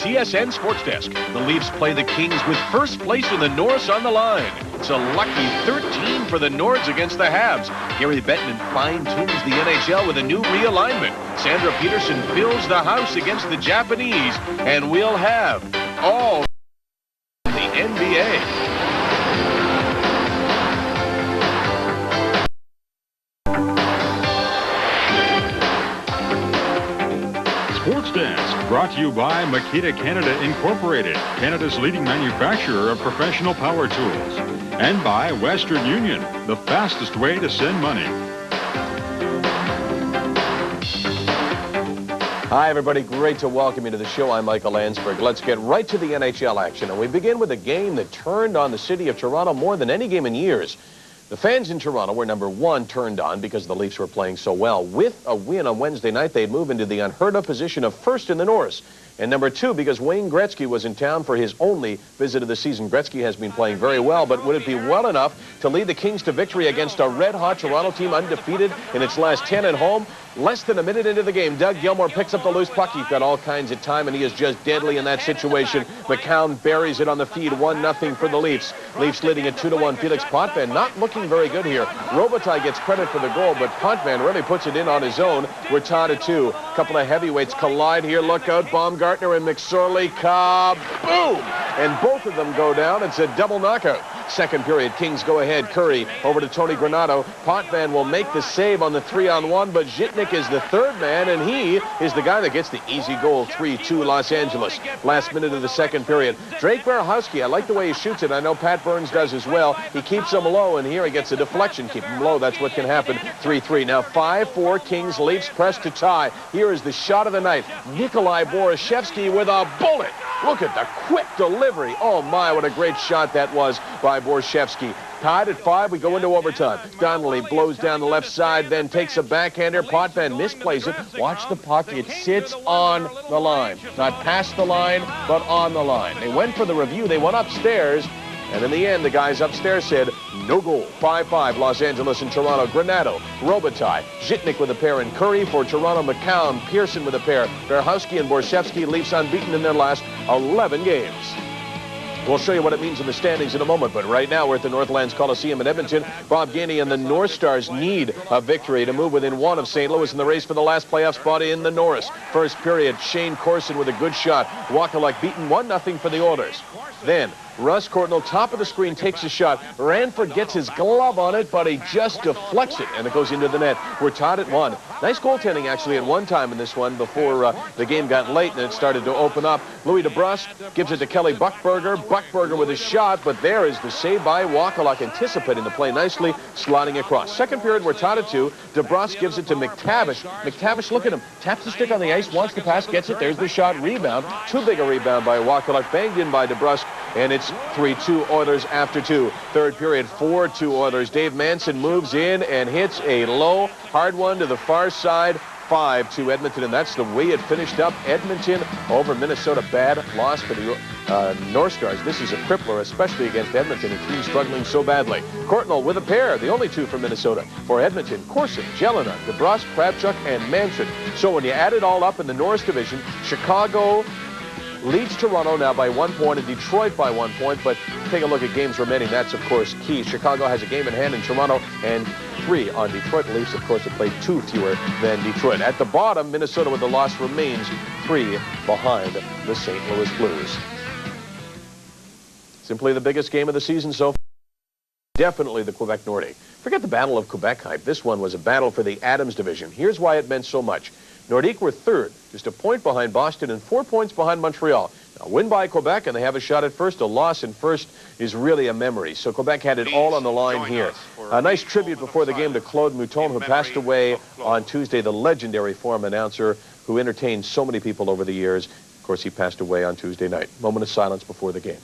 TSN Sports Desk. The Leafs play the Kings with first place in the Norris on the line. It's a lucky 13 for the Nords against the Habs. Gary Bettman fine-tunes the NHL with a new realignment. Sandra Peterson fills the house against the Japanese, and we'll have all the NBA. SportsDesk, brought to you by Makita Canada Incorporated, Canada's leading manufacturer of professional power tools, and by Western Union, the fastest way to send money. Hi, everybody. Great to welcome you to the show. I'm Michael Landsberg. Let's get right to the NHL action, and we begin with a game that turned on the city of Toronto more than any game in years. The fans in Toronto were, number one, turned on because the Leafs were playing so well. With a win on Wednesday night, they'd move into the unheard-of position of first in the Norris. And number two, because Wayne Gretzky was in town for his only visit of the season. Gretzky has been playing very well, but would it be well enough to lead the Kings to victory against a red-hot Toronto team undefeated in its last 10 at home? Less than a minute into the game, Doug Gilmour picks up the loose puck. He's got all kinds of time, and he is just deadly in that situation. McCown buries it on the feed, 1-0 for the Leafs. Leafs leading at 2-1. Felix Potvin not looking very good here. Robitaille gets credit for the goal, but Potvin really puts it in on his own. We're tied at 2. A couple of heavyweights collide here. Look out, Baumgartner and McSorley. Kaboom! And both of them go down. It's a double knockout. Second period, Kings go ahead. Curry over to Tony Granato. Potvin will make the save on the 3-on-1, but Zhitnik is the third man, and he is the guy that gets the easy goal. 3-2 Los Angeles. Last minute of the second period. Drake Berehowski, I like the way he shoots it. I know Pat Burns does as well. He keeps him low, and here he gets a deflection. Keep him low. That's what can happen. 3-3. Now 5-4 Kings. Leafs press to tie. Here is the shot of the night. Nikolai Borishevsky with a bullet. Look at the quick delivery. Oh, my, what a great shot that was by Borishevsky. Tied at 5, we go into overtime. Donnelly blows down the left side, then takes a backhander. Potvin misplays it. Watch the puck. It sits on the line. Not past the line, but on the line. They went for the review. They went upstairs. And in the end, the guys upstairs said, no goal. 5-5, Los Angeles and Toronto. Granato, Robitaille, Zhitnik with a pair, and Curry for Toronto. McCown, Pearson with a pair. Berehowski and Borishevsky. Leafs unbeaten in their last 11 games. We'll show you what it means in the standings in a moment, but right now we're at the Northlands Coliseum in Edmonton. Bob Gainey and the Northstars need a victory to move within one of St. Louis in the race for the last playoff spot in the Norris. First period, Shane Corson with a good shot. Wakaluk beaten 1-0 for the Oilers. Then Russ Courtnall, top of the screen, takes a shot. Ranford gets his glove on it, but he just deflects it, and it goes into the net. We're tied at 1. Nice goaltending, actually, at one time in this one before the game got late and it started to open up. Louis DeBrusk gives it to Kelly Buchberger. Buchberger with a shot, but there is the save by Wakaluk, anticipating the play nicely, sliding across. Second period, we're tied at 2. DeBrusk gives it to McTavish. McTavish, look at him. Taps the stick on the ice, wants the pass, gets it. There's the shot, rebound. Too big a rebound by Wakaluk, banged in by DeBrusk, and it's 3-2 Oilers after 2. Third period, 4-2 Oilers. Dave Manson moves in and hits a low, hard one to the far side. 5-2 Edmonton, and that's the way it finished up. Edmonton over Minnesota. Bad loss for the Northstars. This is a crippler, especially against Edmonton, a team struggling so badly. Courtnall with a pair, the only two from Minnesota. For Edmonton, Corson, Jelena, DeBrusk, Kravchuk, and Manson. So when you add it all up in the Norris division, Chicago leads Toronto now by 1 point and Detroit by 1 point, but take a look at games remaining. That's, of course, key. Chicago has a game in hand in Toronto and 3 on Detroit. The Leafs, of course, have played 2 fewer than Detroit. At the bottom, Minnesota with the loss remains 3 behind the St. Louis Blues. Simply the biggest game of the season so far. Definitely the Quebec Nordiques. Forget the Battle of Quebec hype. This one was a battle for the Adams division. Here's why it meant so much. Nordiques were third, just a point behind Boston and 4 points behind Montreal. A win by Quebec, and they have a shot at first. A loss in first is really a memory. So Quebec had it all on the line here. A nice tribute before the game to Claude Mouton, who passed away on Tuesday, the legendary forum announcer who entertained so many people over the years. Of course, he passed away on Tuesday night. Moment of silence before the game.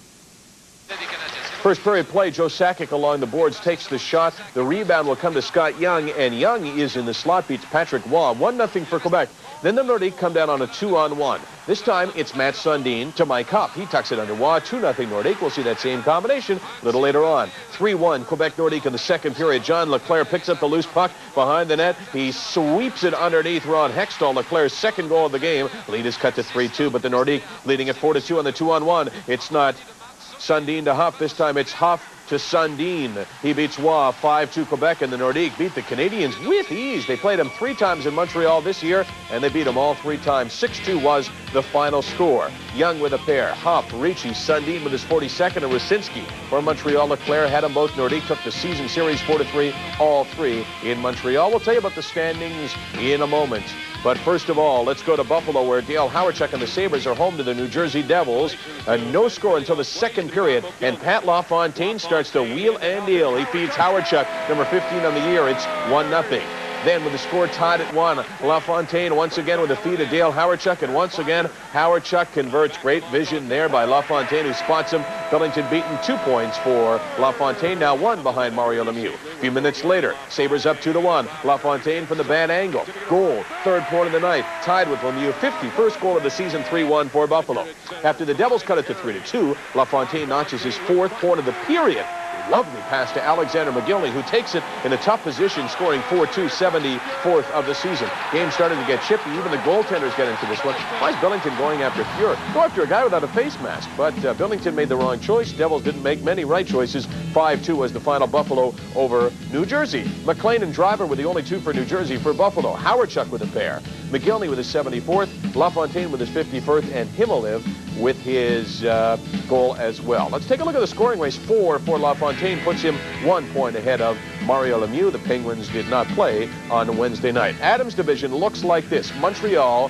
First period play, Joe Sakic along the boards takes the shot. The rebound will come to Scott Young, and Young is in the slot, beats Patrick Waugh. 1-0 for Quebec. Then the Nordiques come down on a 2-on-1. This time, it's Matt Sundin to Mike Huff. He tucks it under Waugh. 2-0 Nordiques. We'll see that same combination a little later on. 3-1 Quebec Nordiques in the second period. John Leclerc picks up the loose puck behind the net. He sweeps it underneath Ron Hextall. Leclerc's second goal of the game. Lead is cut to 3-2, but the Nordiques leading at 4-2 on the 2-on-1. It's not Sundin to Huff. This time it's Huff to Sundin. He beats Waugh 5-2 Quebec, and the Nordiques beat the Canadiens with ease. They played them 3 times in Montreal this year, and they beat them all 3 times. 6-2 was the final score. Young with a pair. Huff, Ricci, Sundin with his 42nd, and Rusinski for Montreal. Leclerc had them both. Nordiques took the season series 4-3, all 3 in Montreal. We'll tell you about the standings in a moment. But first of all, let's go to Buffalo, where Dale Hawerchuk and the Sabres are home to the New Jersey Devils. A no score until the second period, and Pat LaFontaine starts to wheel and deal. He feeds Hawerchuk, number 15 on the year. It's 1-0. Then with the score tied at 1, LaFontaine once again with a feed to Dale Hawerchuk, and once again, Hawerchuk converts. Great vision there by LaFontaine, who spots him. Billington beaten 2 points for LaFontaine, now 1 behind Mario Lemieux. A few minutes later, Sabres up 2-1. LaFontaine from the bad angle. Goal, third point of the night, tied with Lemieux. 51st goal of the season, 3-1 for Buffalo. After the Devils cut it to 3-2, LaFontaine notches his 4th point of the period. Lovely pass to Alexander McGillney, who takes it in a tough position, scoring 4-2, 74th of the season. Game started to get chippy. Even the goaltenders get into this one. Why is Billington going after Fuhr? Go after a guy without a face mask. But Billington made the wrong choice. Devils didn't make many right choices. 5-2 was the final. Buffalo over New Jersey. McLean and Driver were the only 2 for New Jersey. For Buffalo, Hawerchuk with a pair. McGillney with his 74th. LaFontaine with his 51st. And Himmeliev with his goal as well. Let's take a look at the scoring race. 4 for LaFontaine puts him 1 point ahead of Mario Lemieux. The Penguins did not play on Wednesday night. Adams' division looks like this. Montreal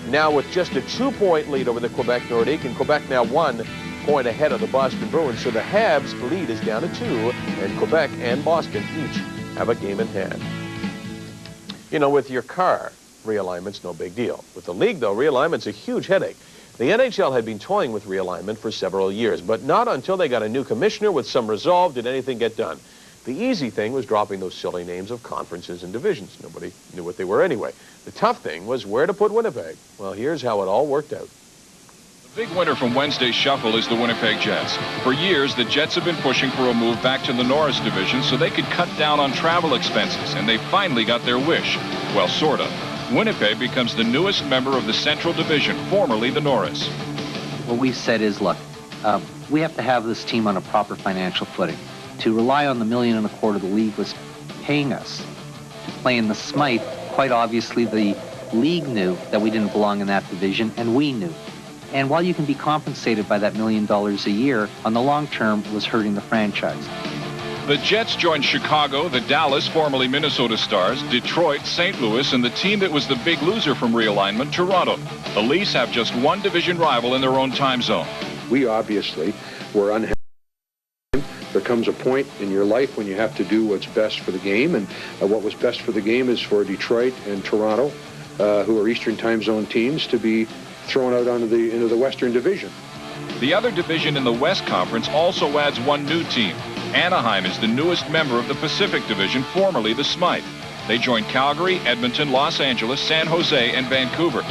now with just a 2-point lead over the Quebec Nordiques, and Quebec now 1 point ahead of the Boston Bruins. So the Habs lead is down to 2, and Quebec and Boston each have a game in hand. You know, with your car, realignment's no big deal. With the league, though, realignment's a huge headache. The NHL had been toying with realignment for several years, but not until they got a new commissioner with some resolve did anything get done. The easy thing was dropping those silly names of conferences and divisions. Nobody knew what they were anyway. The tough thing was where to put Winnipeg. Well, here's how it all worked out. The big winner from Wednesday's shuffle is the Winnipeg Jets. For years, the Jets have been pushing for a move back to the Norris division so they could cut down on travel expenses, and they finally got their wish. Well, sort of. Winnipeg becomes the newest member of the Central Division, formerly the Norris. What we've said is, look, we have to have this team on a proper financial footing. To rely on the $1.25 million the league was paying us to play in the Smythe, quite obviously the league knew that we didn't belong in that division, and we knew. And while you can be compensated by that $1 million a year, on the long term, it was hurting the franchise. The Jets joined Chicago, the Dallas, formerly Minnesota Stars, Detroit, St. Louis, and the team that was the big loser from realignment, Toronto. The Leafs have just one division rival in their own time zone. We obviously were unhappy. There comes a point in your life when you have to do what's best for the game, and what was best for the game is for Detroit and Toronto, who are Eastern time zone teams, to be thrown out into the Western Division. The other division in the West Conference also adds one new team. Anaheim is the newest member of the Pacific Division, formerly the Smythe. They joined Calgary, Edmonton, Los Angeles, San Jose, and Vancouver.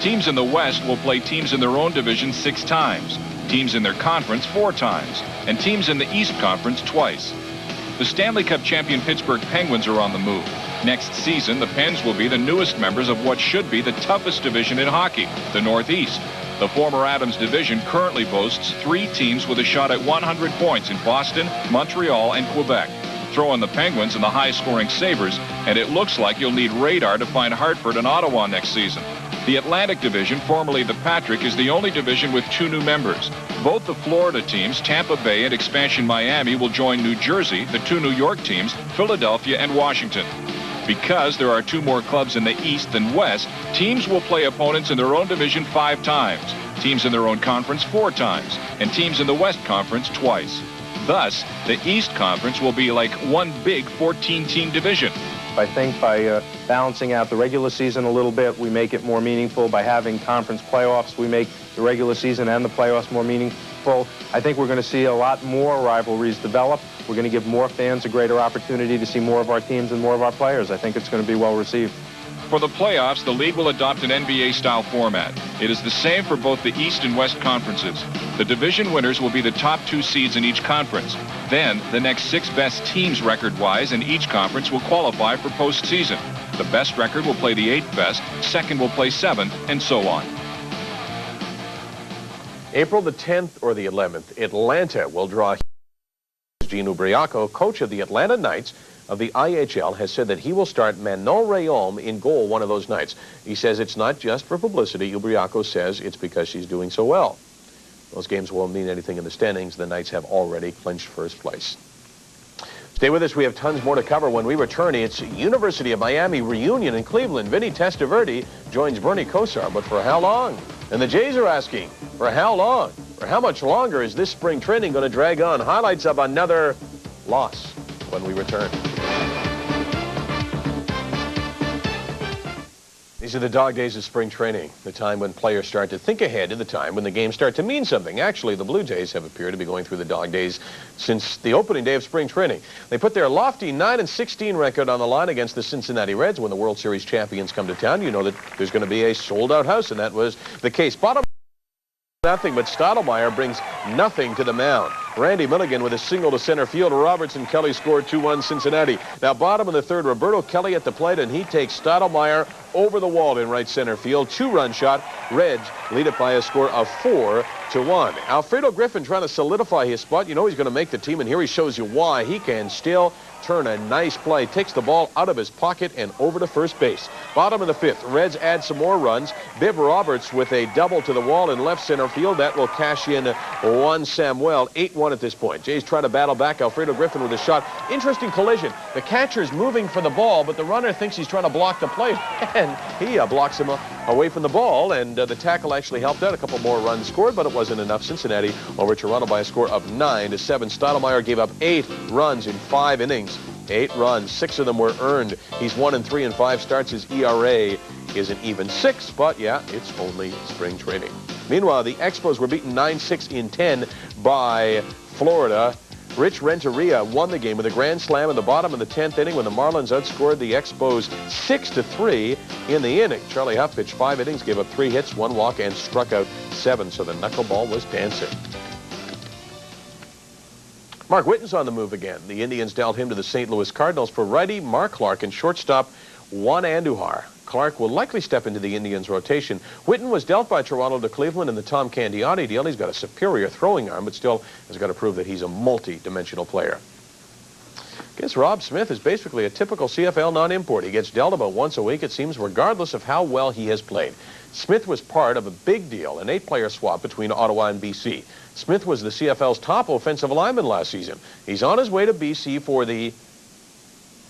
Teams in the West will play teams in their own division 6 times, teams in their conference 4 times, and teams in the East Conference twice. The Stanley Cup champion Pittsburgh Penguins are on the move. Next season, the Pens will be the newest members of what should be the toughest division in hockey, the Northeast. The former Adams division currently boasts 3 teams with a shot at 100 points in Boston, Montreal, and Quebec. Throw in the Penguins and the high-scoring Sabres, and it looks like you'll need radar to find Hartford and Ottawa next season. The Atlantic Division, formerly the Patrick, is the only division with 2 new members. Both the Florida teams, Tampa Bay and Expansion Miami, will join New Jersey, the 2 New York teams, Philadelphia and Washington. Because there are 2 more clubs in the East than West, teams will play opponents in their own division 5 times, teams in their own conference 4 times, and teams in the West Conference twice. Thus, the East Conference will be like one big 14-team division. I think by balancing out the regular season a little bit, we make it more meaningful. By having conference playoffs, we make the regular season and the playoffs more meaningful. I think we're going to see a lot more rivalries develop. We're going to give more fans a greater opportunity to see more of our teams and more of our players. I think it's going to be well received. For the playoffs, the league will adopt an NBA-style format. It is the same for both the East and West conferences. The division winners will be the top 2 seeds in each conference. Then, the next 6 best teams record-wise in each conference will qualify for postseason. The best record will play the 8th best, second will play 7th, and so on. April the 10th or the 11th, Atlanta will draw. Gene Ubriaco, coach of the Atlanta Knights of the IHL, has said that he will start Manon Rhéaume in goal one of those nights. He says it's not just for publicity. Ubriaco says it's because she's doing so well. Those games won't mean anything in the standings. The Knights have already clinched first place. Stay with us. We have tons more to cover when we return. It's University of Miami reunion in Cleveland. Vinny Testaverde joins Bernie Kosar, but for how long? And the Jays are asking, for how long? For how much longer is this spring training going to drag on? Highlights of another loss when we return. These are the dog days of spring training, the time when players start to think ahead to the time when the games start to mean something. Actually, the Blue Jays have appeared to be going through the dog days since the opening day of spring training. They put their lofty 9-16 record on the line against the Cincinnati Reds when the World Series champions come to town. You know that there's going to be a sold-out house, and that was the case. Bottom nothing, but Stottlemyre brings nothing to the mound. Randy Milligan with a single to center field. Robertson Kelly scored 2-1 Cincinnati. Now bottom of the third, Roberto Kelly at the plate, and he takes Stottlemyre over the wall in right center field. 2-run shot. Reds lead it by a score of 4-1. Alfredo Griffin trying to solidify his spot. You know he's going to make the team, and here he shows you why. He can still turn a nice play. Takes the ball out of his pocket and over to first base. Bottom of the 5th, Reds add some more runs. Bibb Roberts with a double to the wall in left center field. That will cash in Juan Samuel. 8-1 at this point. Jays try to battle back. Alfredo Griffin with a shot. Interesting collision. The catcher's moving for the ball, but the runner thinks he's trying to block the play, and he blocks him away from the ball, and the tackle actually helped out. A couple more runs scored, but it wasn't enough. Cincinnati over Toronto by a score of 9-7. Stottlemyre gave up 8 runs in 5 innings. 8 runs, 6 of them were earned. He's 1-3 in 5 starts. His ERA is an even 6, but yeah, it's only spring training. Meanwhile, the Expos were beaten 9-6 in 10 by Florida. Rich Renteria won the game with a grand slam in the bottom of the 10th inning when the Marlins outscored the Expos 6-3 in the inning. Charlie Huff pitched 5 innings, gave up 3 hits, 1 walk, and struck out 7, so the knuckleball was dancing. Mark Whiten's on the move again. The Indians dealt him to the St. Louis Cardinals for righty Mark Clark and shortstop Juan Andujar. Clark will likely step into the Indians' rotation. Whitten was dealt by Toronto to Cleveland in the Tom Candiotti deal. He's got a superior throwing arm, but still has got to prove that he's a multi-dimensional player. I guess Rob Smith is basically a typical CFL non-import. He gets dealt about once a week, it seems, regardless of how well he has played. Smith was part of a big deal, an 8-player swap between Ottawa and BC. Smith was the CFL's top offensive lineman last season. He's on his way to BC for the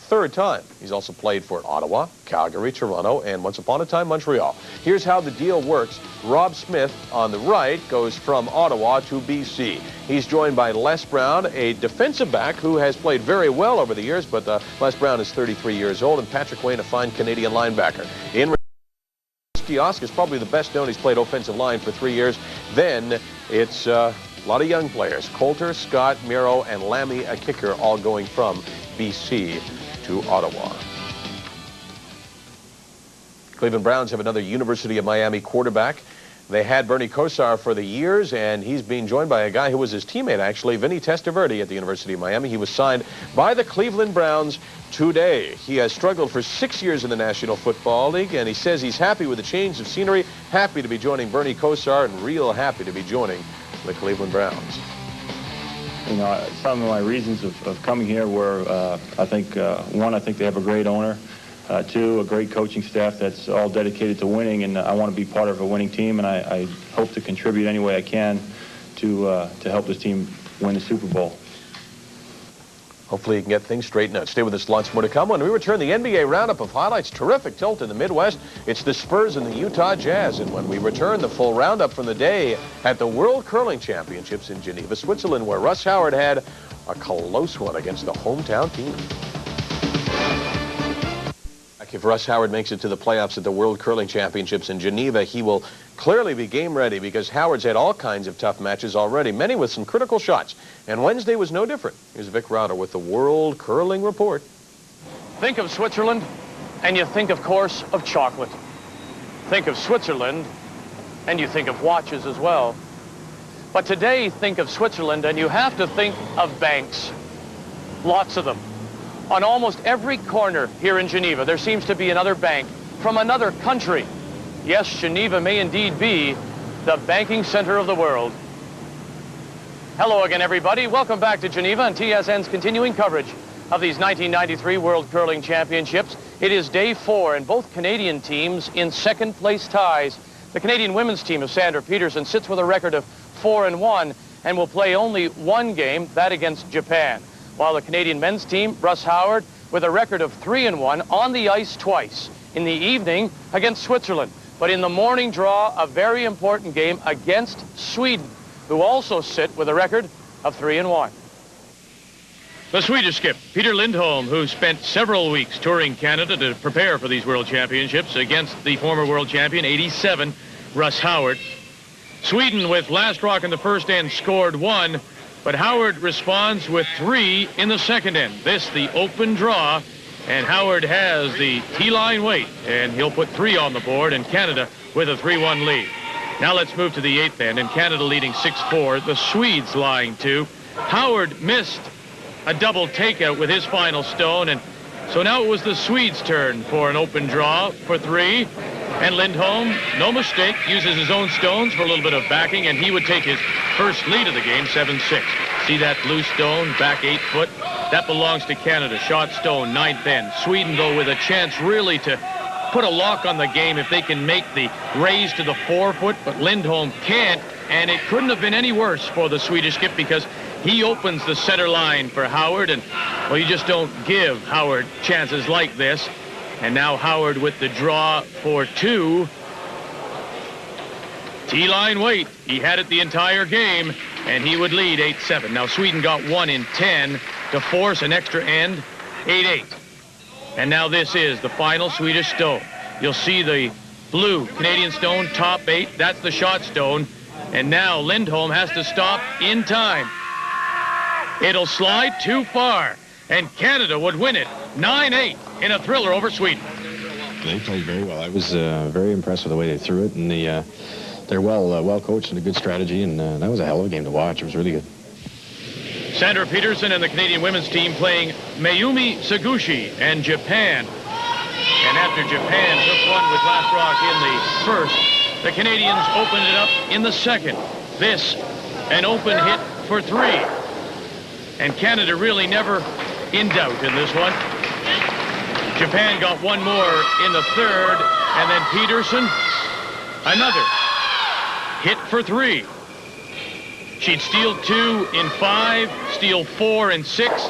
3rd time. He's also played for Ottawa, Calgary, Toronto, and once upon a time, Montreal. Here's how the deal works. Rob Smith on the right goes from Ottawa to BC. He's joined by Les Brown, a defensive back who has played very well over the years, but Les Brown is 33 years old, and Patrick Wayne, a fine Canadian linebacker. In Kiosk is probably the best known. He's played offensive line for 3 years. Then it's a lot of young players. Coulter, Scott, Miro, and Lammy, a kicker, all going from BC to Ottawa. Cleveland Browns have another University of Miami quarterback. They had Bernie Kosar for the years, and he's being joined by a guy who was his teammate, actually, Vinny Testaverde at the University of Miami. He was signed by the Cleveland Browns today. He has struggled for 6 years in the National Football League, and he says he's happy with the change of scenery, happy to be joining Bernie Kosar, and real happy to be joining the Cleveland Browns. You know, some of my reasons of coming here were, I think, one, I think they have a great owner. 2, a great coaching staff that's all dedicated to winning, and I want to be part of a winning team, and I hope to contribute any way I can to help this team win the Super Bowl. Hopefully you can get things straightened out. Stay with us, lots more to come. When we return, the NBA roundup of highlights. Terrific tilt in the Midwest. It's the Spurs and the Utah Jazz. And when we return, the full roundup from the day at the World Curling Championships in Geneva, Switzerland, where Russ Howard had a close one against the hometown team. back. If Russ Howard makes it to the playoffs at the World Curling Championships in Geneva, he will clearly be game ready because Howard's had all kinds of tough matches already, many with some critical shots. And Wednesday was no different. Here's Vic Rauter with the World Curling Report. Think of Switzerland, and you think, of course, of chocolate. Think of Switzerland, and you think of watches as well. But today, think of Switzerland, and you have to think of banks. Lots of them. On almost every corner here in Geneva, there seems to be another bank from another country. Yes, Geneva may indeed be the banking center of the world. Hello again, everybody. Welcome back to Geneva and TSN's continuing coverage of these 1993 World Curling Championships. It is day 4, and both Canadian teams in second-place ties. The Canadian women's team of Sandra Peterson sits with a record of 4-1 and will play only one game, that against Japan. While the Canadian men's team, Russ Howard, with a record of 3-1 on the ice twice. In the evening against Switzerland, but in the morning draw, a very important game against Sweden, who also sit with a record of 3-1. The Swedish skip, Peter Lindholm, who spent several weeks touring Canada to prepare for these World Championships against the former world champion, 87, Russ Howard. Sweden with last rock in the first end scored 1, but Howard responds with 3 in the second end. This, the open draw, and Howard has the T-line weight, and he'll put 3 on the board, and Canada with a 3-1 lead. Now let's move to the 8th end, and Canada leading 6-4, the Swedes lying 2. Howard missed a double takeout with his final stone, and so now it was the Swedes' turn for an open draw for 3, and Lindholm, no mistake, uses his own stones for a little bit of backing, and he would take his first lead of the game, 7-6. See that blue stone, back 8 foot? That belongs to Canada. Shot stone, 9th end. Sweden, though, with a chance really to put a lock on the game if they can make the raise to the 4 foot, but Lindholm can't, and it couldn't have been any worse for the Swedish skip because he opens the center line for Howard, and, well, you just don't give Howard chances like this. And now Howard with the draw for 2. T-line weight. He had it the entire game, and he would lead 8-7. Now Sweden got 1 in 10 to force an extra end, 8-8. And now this is the final Swedish stone. You'll see the blue Canadian stone, top 8. That's the shot stone. And now Lindholm has to stop in time. It'll slide too far, and Canada would win it 9-8 in a thriller over Sweden. They played very well. I was very impressed with the way they threw it, and they're well coached and a good strategy, and that was a hell of a game to watch. It was really good. Sandra Peterson and the Canadian women's team playing Mayumi Saguchi and Japan. And after Japan took one with last rock in the first, the Canadians opened it up in the second. This, an open hit for 3. And Canada really never in doubt in this one. Japan got one more in the third, and then Peterson, another hit for 3. She'd steal 2 in 5, steal 4 in 6,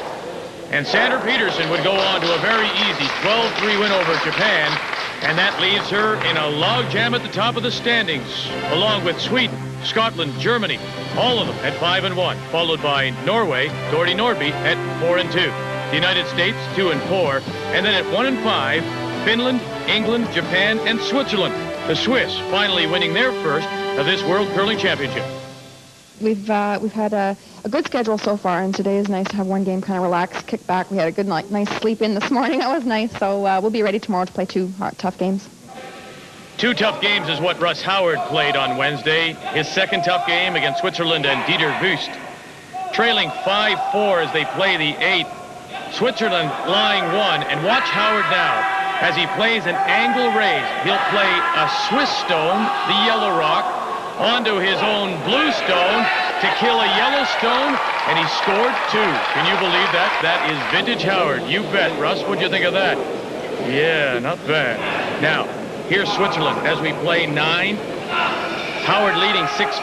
and Sandra Peterson would go on to a very easy 12-3 win over Japan, and that leaves her in a logjam at the top of the standings, along with Sweden, Scotland, Germany, all of them at 5-1, followed by Norway, Dorothy Nordby at 4-2. The United States, 2-4, and then at 1-5, Finland, England, Japan, and Switzerland. The Swiss finally winning their first of this World Curling Championship. We've had a good schedule so far, and today is nice to have one game kind of relax, kick back. We had a good nice sleep in this morning. That was nice, so we'll be ready tomorrow to play 2 tough games. 2 tough games is what Russ Howard played on Wednesday. His second tough game against Switzerland and Dieter Wüst. Trailing 5-4 as they play the 8th. Switzerland lying 1, and watch Howard now as he plays an angle raise. He'll play a Swiss stone, the yellow rock, onto his own blue stone to kill a yellow stone, and he scored 2. Can you believe that? That is vintage Howard. You bet. Russ, what'd you think of that? Yeah, not bad. Now, here's Switzerland as we play 9. Howard leading 6-5,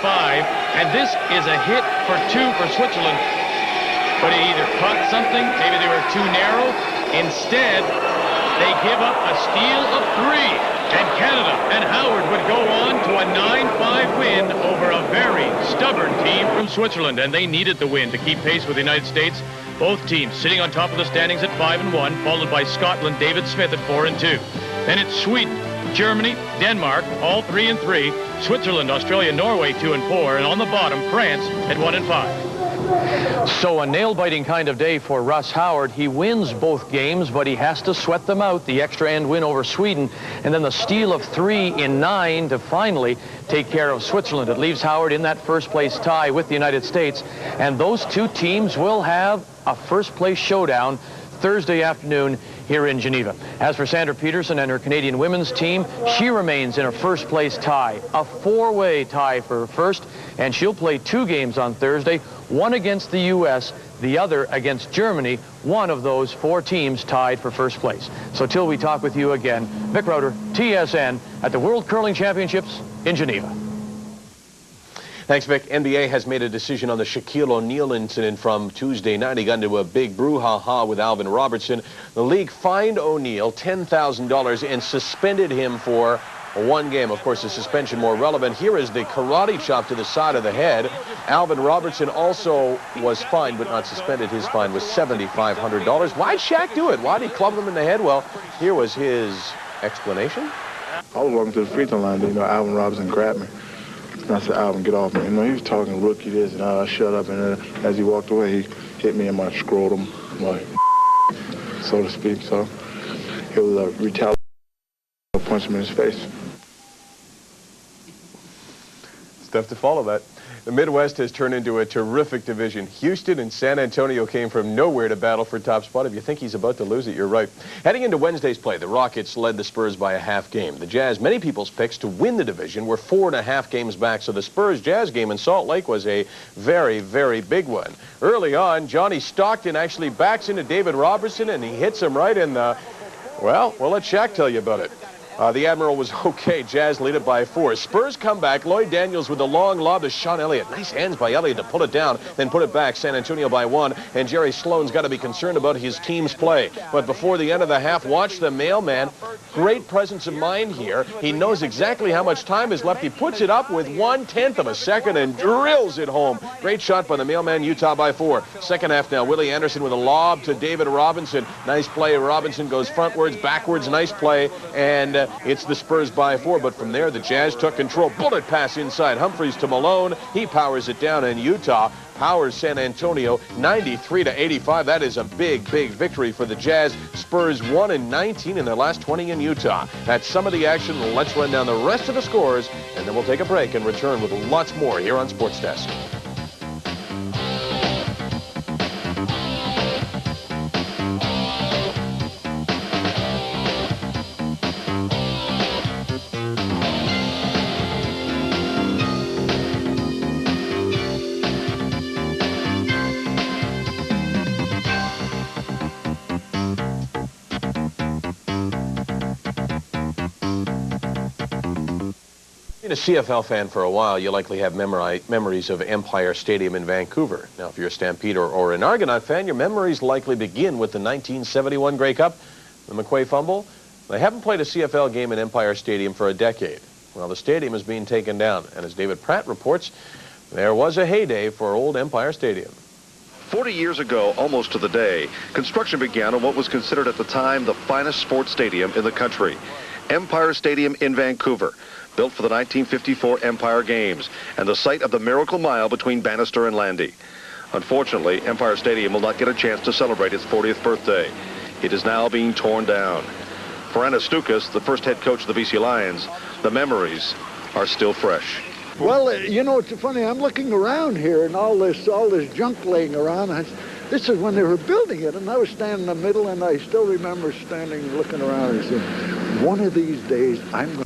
and this is a hit for 2 for Switzerland. But he either caught something, maybe they were too narrow. Instead, they give up a steal of 3. And Canada and Howard would go on to a 9-5 win over a very stubborn team from Switzerland. And they needed the win to keep pace with the United States, Both teams sitting on top of the standings at 5-1, followed by Scotland, David Smith at 4-2. Then it's Sweden, Germany, Denmark, all 3-3, Switzerland, Australia, Norway 2-4, and on the bottom, France at 1-5. So a nail-biting kind of day for Russ Howard. He wins both games, but he has to sweat them out. The extra end win over Sweden, and then the steal of 3 in 9 to finally take care of Switzerland. It leaves Howard in that first-place tie with the United States, and those two teams will have a first-place showdown Thursday afternoon here in Geneva. As for Sandra Peterson and her Canadian women's team, she remains in a first-place tie, a 4-way tie for first, and she'll play 2 games on Thursday, one against the U.S., the other against Germany, one of those 4 teams tied for first place. So till we talk with you again, Vic Roeder, TSN, at the World Curling Championships in Geneva. Thanks, Vic. NBA has made a decision on the Shaquille O'Neal incident from Tuesday night. He got into a big brouhaha with Alvin Robertson. The league fined O'Neal $10,000 and suspended him for 1 game. Of course, the suspension more relevant. Here is the karate chop to the side of the head. Alvin Robertson also was fined but not suspended. His fine was $7,500. Why'd Shaq do it? Why'd he club him in the head? Well, here was his explanation. I was walking to the free throw line, Alvin Robertson grabbed me. And I said, Alvin, get off me. He was talking rookie this, and I shut up. And as he walked away, he hit me in my scrotum, so to speak. So it was a retaliation. I punched him in his face. It's tough to follow that. The Midwest has turned into a terrific division. Houston and San Antonio came from nowhere to battle for top spot. If you think he's about to lose it, you're right. Heading into Wednesday's play, the Rockets led the Spurs by a half game. The Jazz, many people's picks to win the division, were 4.5 games back. So the Spurs-Jazz game in Salt Lake was a very, very big one. Early on, Johnny Stockton actually backs into David Robertson, and he hits him right in the... Well, we'll let Shaq tell you about it. The Admiral was okay. Jazz lead it by 4. Spurs come back. Lloyd Daniels with a long lob to Sean Elliott. Nice hands by Elliott to pull it down, then put it back. San Antonio by 1. And Jerry Sloan's got to be concerned about his team's play. But before the end of the half, watch the mailman. Great presence of mind here. He knows exactly how much time is left. He puts it up with 1/10 of a second and drills it home. Great shot by the mailman. Utah by 4. Second half now. Willie Anderson with a lob to David Robinson. Nice play. Robinson goes frontwards, backwards. Nice play. And it's the Spurs by 4, but from there, the Jazz took control. Bullet pass inside. Humphreys to Malone. He powers it down, and Utah powers San Antonio 93-85. That is a big, big victory for the Jazz. Spurs 1-19 in their last 20 in Utah. That's some of the action. Let's run down the rest of the scores, and then we'll take a break and return with lots more here on Sports Desk. Being a CFL fan for a while, you likely have memories of Empire Stadium in Vancouver. Now, if you're a Stampede or an Argonaut fan, your memories likely begin with the 1971 Grey Cup, the McQuay fumble. They haven't played a CFL game in Empire Stadium for a decade. Well, the stadium is being taken down, and as David Pratt reports, there was a heyday for old Empire Stadium. 40 years ago, almost to the day, construction began on what was considered at the time the finest sports stadium in the country, Empire Stadium in Vancouver, built for the 1954 Empire Games and the site of the Miracle Mile between Bannister and Landy. Unfortunately, Empire Stadium will not get a chance to celebrate its 40th birthday. It is now being torn down. For Anna Stukas, the first head coach of the BC Lions, the memories are still fresh. Well, it's funny. I'm looking around here and all this junk laying around. This is when they were building it, and I was standing in the middle, and I still remember standing looking around and saying, one of these days I'm going